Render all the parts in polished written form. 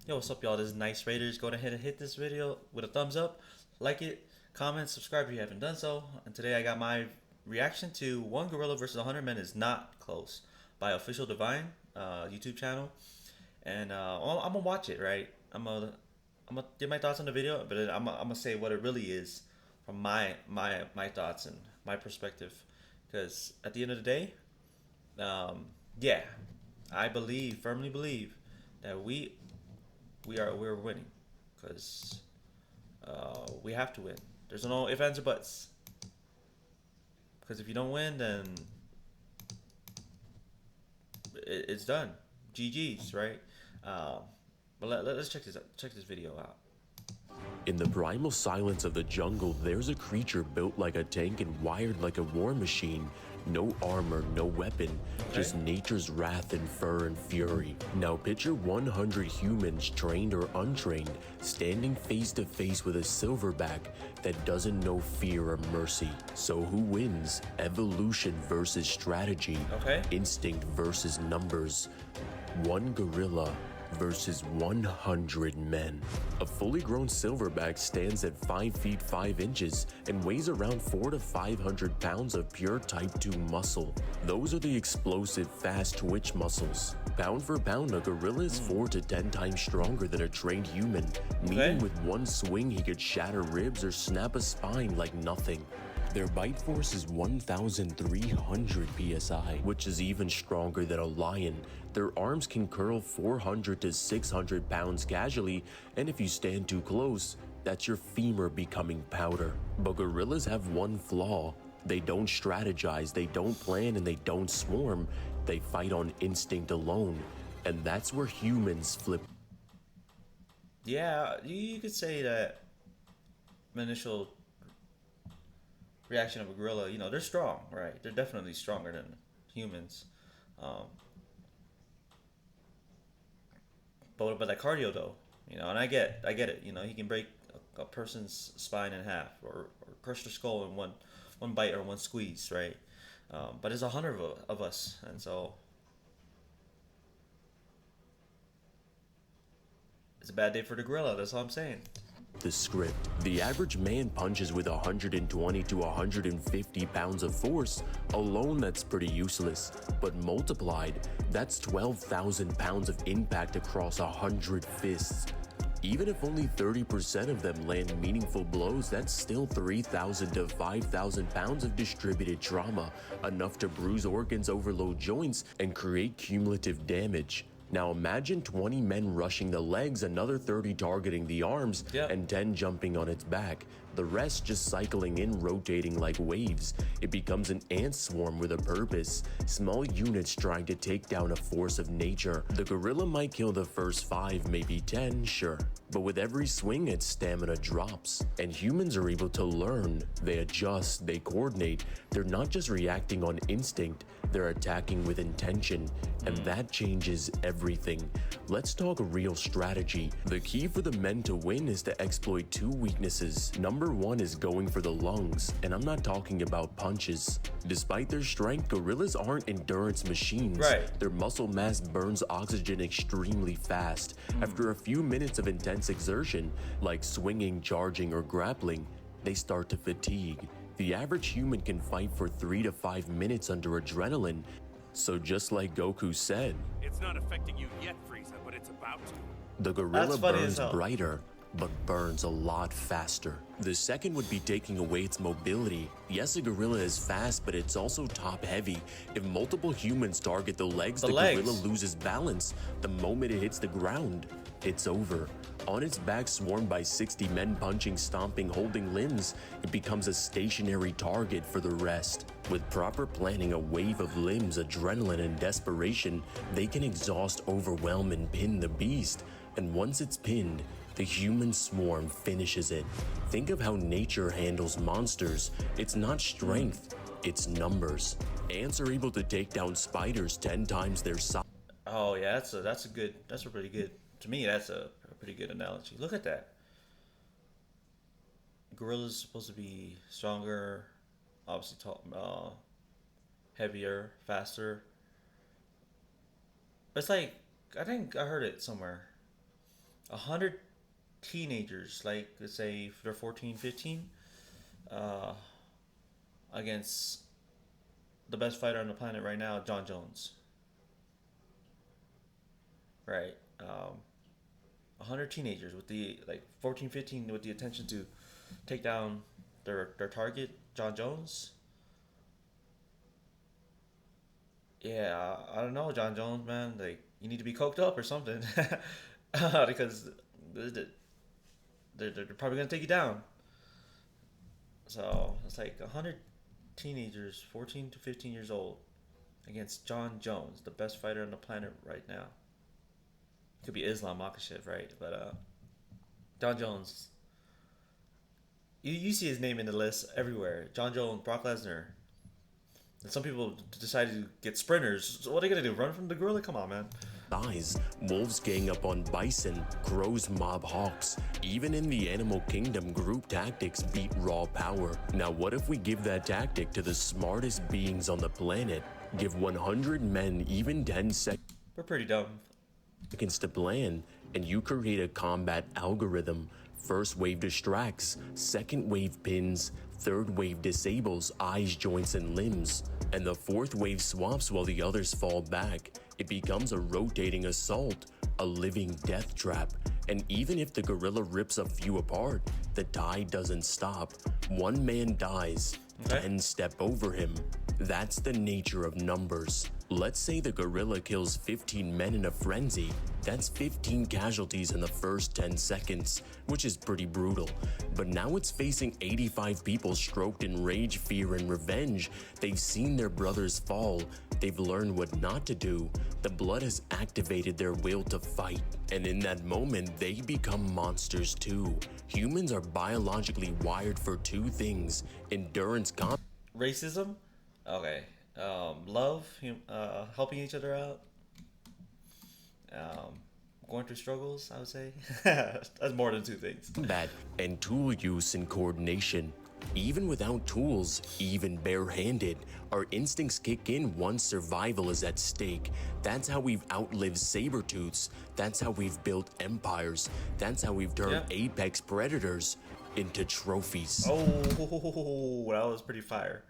Yo, what's up, y'all? This is Nice Raiders. Go ahead and hit this video with a thumbs up, like it, comment, subscribe if you haven't done so. And today I got my reaction to One Gorilla versus 100 Men is Not Close by Official Divine YouTube channel. And I'm gonna watch it, right? I'm gonna give my thoughts on the video, but I'm gonna say what it really is from my thoughts and my perspective. Because at the end of the day, yeah, I firmly believe that we're winning because we have to win. There's no ifs, ands, or buts. Because if you don't win, then it's done. GG's, right? Um, but let's check this video out. In the primal silence of the jungle, there's a creature built like a tank and wired like a war machine. No armor, no weapon, just nature's wrath and fur and fury. Now picture 100 humans, trained or untrained, standing face to face with a silverback that doesn't know fear or mercy. So who wins? Evolution versus strategy. Instinct versus numbers. One gorilla versus 100 men. A fully grown silverback stands at 5 feet 5 inches and weighs around 400 to 500 pounds of pure type 2 muscle. Those are the explosive, fast twitch muscles. Pound for pound, a gorilla is 4 to 10 times stronger than a trained human, meaning with one swing he could shatter ribs or snap a spine like nothing. Their bite force is 1,300 psi, which is even stronger than a lion. Their arms can curl 400 to 600 pounds casually, and if you stand too close, that's your femur becoming powder. But gorillas have one flaw. They don't strategize, they don't plan, and they don't swarm. They fight on instinct alone, and that's where humans flip. Yeah, you could say that my initial reaction of a gorilla, they're strong, right? They're definitely stronger than humans. Um, but that cardio though, and I get it. He can break a person's spine in half or crush their skull in one bite or one squeeze, right? But there's 100 of us, and so it's a bad day for the gorilla. That's all I'm saying. The script. The average man punches with 120 to 150 pounds of force. Alone, that's pretty useless. But multiplied, that's 12,000 pounds of impact across 100 fists. Even if only 30% of them land meaningful blows, that's still 3,000 to 5,000 pounds of distributed trauma, enough to bruise organs, overload joints, and create cumulative damage. Now imagine 20 men rushing the legs, another 30 targeting the arms, and 10 jumping on its back. The rest just cycling in, rotating like waves. It becomes an ant swarm with a purpose. Small units trying to take down a force of nature. The gorilla might kill the first 5, maybe 10, sure. But with every swing, its stamina drops. And humans are able to learn. They adjust, they coordinate. They're not just reacting on instinct, they're attacking with intention. And that changes everything. Let's talk real strategy. The key for the men to win is to exploit 2 weaknesses. Number 1 is going for the lungs, and I'm not talking about punches. Despite their strength, gorillas aren't endurance machines. Their muscle mass burns oxygen extremely fast. After a few minutes of intense exertion, like swinging, charging, or grappling, they start to fatigue. The average human can fight for 3 to 5 minutes under adrenaline. So just like Goku said, it's not affecting you yet, Frieza, but it's about to. The gorilla burns brighter, but burns a lot faster. The second would be taking away its mobility. Yes, a gorilla is fast, but it's also top heavy. If multiple humans target the legs, the gorilla loses balance. The moment it hits the ground, it's over. On its back, swarmed by 60 men punching, stomping, holding limbs, it becomes a stationary target for the rest. With proper planning, a wave of limbs, adrenaline, and desperation, they can exhaust, overwhelm, and pin the beast. And once it's pinned, the human swarm finishes it. Think of how nature handles monsters. It's not strength, it's numbers. Ants are able to take down spiders 10 times their size. Oh yeah, that's a pretty good. To me, that's a pretty good analogy. Look at that. Gorilla's supposed to be stronger, obviously heavier, faster. But it's like I think I heard it somewhere 100 teenagers, like let's say they're 14, 15, uh, against the best fighter on the planet right now, John Jones. Right. 100 teenagers with the like 14, 15 with the intention to take down their target, John Jones. Yeah, I don't know, John Jones, man. Like, you need to be coked up or something, because they're, they're probably gonna take you down. So it's like 100 teenagers, 14 to 15 years old, against John Jones, the best fighter on the planet right now. Could be Islam Makhachev, right? But John Jones, you see his name in the list everywhere. John Jones, Brock Lesnar. And some people decided to get sprinters. So what are they gonna do? Run from the gorilla? Come on, man. Thighs, wolves gang up on bison, crows mob hawks. Even in the animal kingdom, group tactics beat raw power. Now what if we give that tactic to the smartest beings on the planet? Give 100 men even 10 We're pretty dumb. seconds to plan, and you create a combat algorithm. First wave distracts, second wave pins, third wave disables eyes, joints, and limbs, and the fourth wave swaps while the others fall back. It becomes a rotating assault, a living death trap. And even if the gorilla rips a few apart, the tide doesn't stop. One man dies, 10 step over him. That's the nature of numbers. Let's say the gorilla kills 15 men in a frenzy. That's 15 casualties in the first 10 seconds, which is pretty brutal. But now it's facing 85 people stroked in rage, fear, and revenge. They've seen their brothers fall. They've learned what not to do. The blood has activated their will to fight. And in that moment, they become monsters too. Humans are biologically wired for two things: endurance, Racism? Okay. Love, helping each other out. Going through struggles, I would say. That's more than two things. combat, and tool use and coordination. Even without tools, even barehanded, our instincts kick in once survival is at stake. That's how we've outlived saber-tooths. That's how we've built empires. That's how we've turned apex predators into trophies. Oh, that was pretty fire.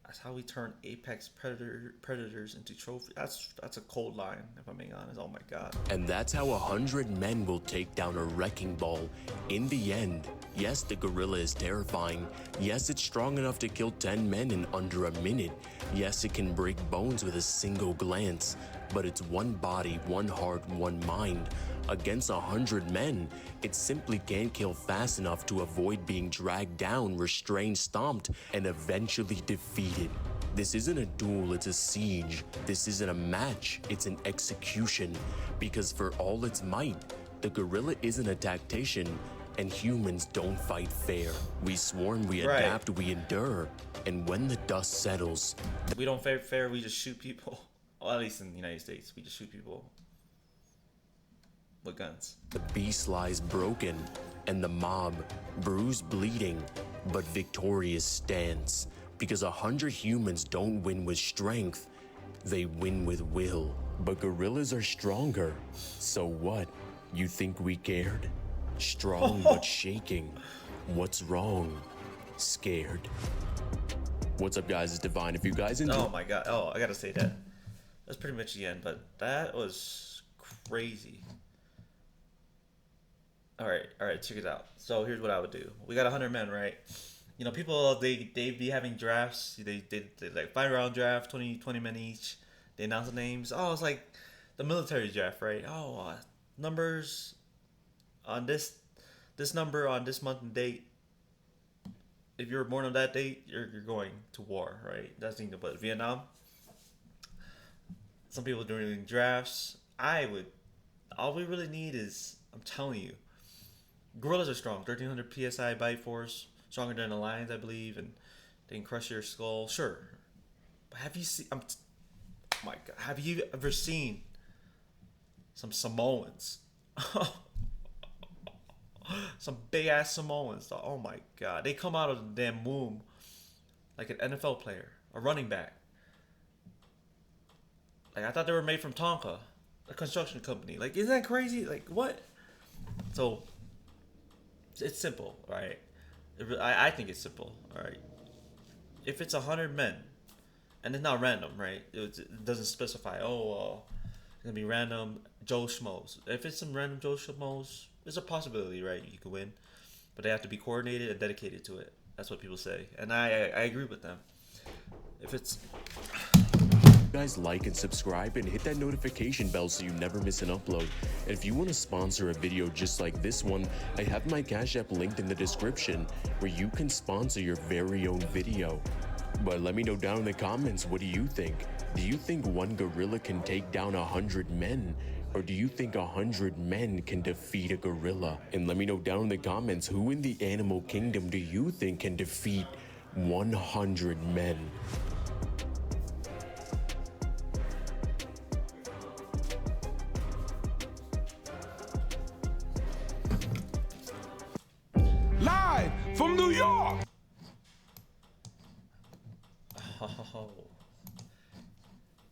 That's how we turn apex predators into trophies. That's a cold line, if I'm being honest. Oh my god. And that's how 100 men will take down a wrecking ball. In the end, yes, the gorilla is terrifying. Yes, it's strong enough to kill 10 men in under a minute. Yes, it can break bones with a single glance. But it's one body, one heart, one mind. Against 100 men, it simply can't kill fast enough to avoid being dragged down, restrained, stomped, and eventually defeated. This isn't a duel, it's a siege. This isn't a match, it's an execution. Because for all its might, the gorilla isn't a tactician, and humans don't fight fair. We swarm, we adapt, we endure. And when the dust settles, we don't fight fair, we just shoot people. Well, at least in the United States, we just shoot people with guns. the beast lies broken, and the mob, bruised, bleeding, but victorious stands. Because 100 humans don't win with strength, they win with will. But gorillas are stronger. So what? You think we cared? Strong but shaking. What's wrong? Scared. What's up, guys? It's Divine. If you guys enjoy... Oh my god. Oh, I gotta say that. That's pretty much the end, but that was crazy. Alright, check it out. So here's what I would do. We got 100 men, right? You know, people, they be having drafts. They like 5-round draft, 20 men each. They announce the names. Oh, it's like the military draft, right? Oh, numbers on this number on this month and date. If you're born on that date, you're going to war, right? That's the thing. But Vietnam, some people are doing drafts. All we really need is, I'm telling you, gorillas are strong. 1300 psi bite force, stronger than the lions, I believe, and they can crush your skull. Sure, but have you seen? Oh my god, have you ever seen some Samoans? Some big ass Samoans. Oh my god, they come out of the damn womb like an NFL player, a running back. Like, I thought they were made from Tonka. a construction company. Like, isn't that crazy? Like, what? So it's simple, right? I think it's simple, all right. If it's 100 men, and it's not random, right? It doesn't specify. Oh, it's gonna be random Joe Schmoes. If it's some random Joe Schmoes, there's a possibility, right? You could win, but they have to be coordinated and dedicated to it. That's what people say, and I agree with them. If it's Guys, like and subscribe and hit that notification bell so you never miss an upload. And if you want to sponsor a video just like this one, I have my Cash App linked in the description where you can sponsor your very own video. But let me know down in the comments, what do you think? Do you think one gorilla can take down 100 men? Or do you think 100 men can defeat a gorilla? And let me know down in the comments, who in the animal kingdom do you think can defeat 100 men? Live from New York. oh,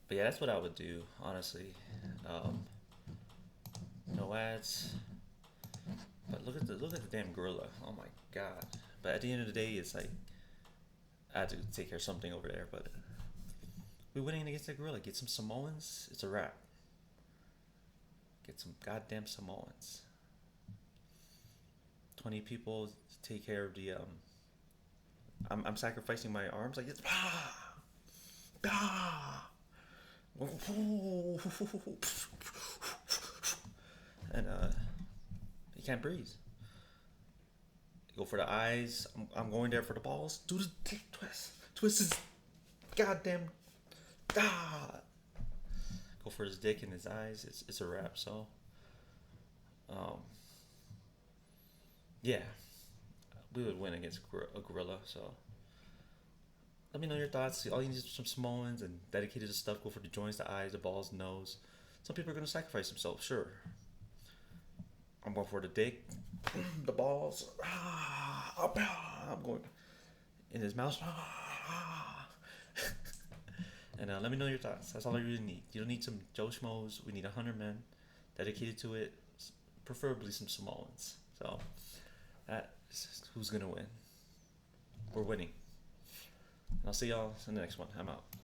but yeah, that's what I would do, honestly. No ads. But look at the damn gorilla. Oh my god. But at the end of the day, it's like I had to take care of something over there. But we're winning against that gorilla. Get some Samoans. It's a wrap. Get some goddamn Samoans. 20 people to take care of the I'm sacrificing my arms like it's and you can't breathe. Go for the eyes. I'm going there for the balls. Do the twist his goddamn go for his dick and his eyes. It's a wrap. So yeah, we would win against a gorilla. So let me know your thoughts. All you need is some Samoans and dedicated to stuff. Go for the joints, the eyes, the balls, the nose. Some people are going to sacrifice themselves, sure. I'm going for the dick, the balls. I'm going in his mouth. And let me know your thoughts. That's all I really need. You don't need some Joe Schmoes. We need 100 men dedicated to it, preferably some Samoans. So that's who's going to win. We're winning. And I'll see y'all in the next one. I'm out.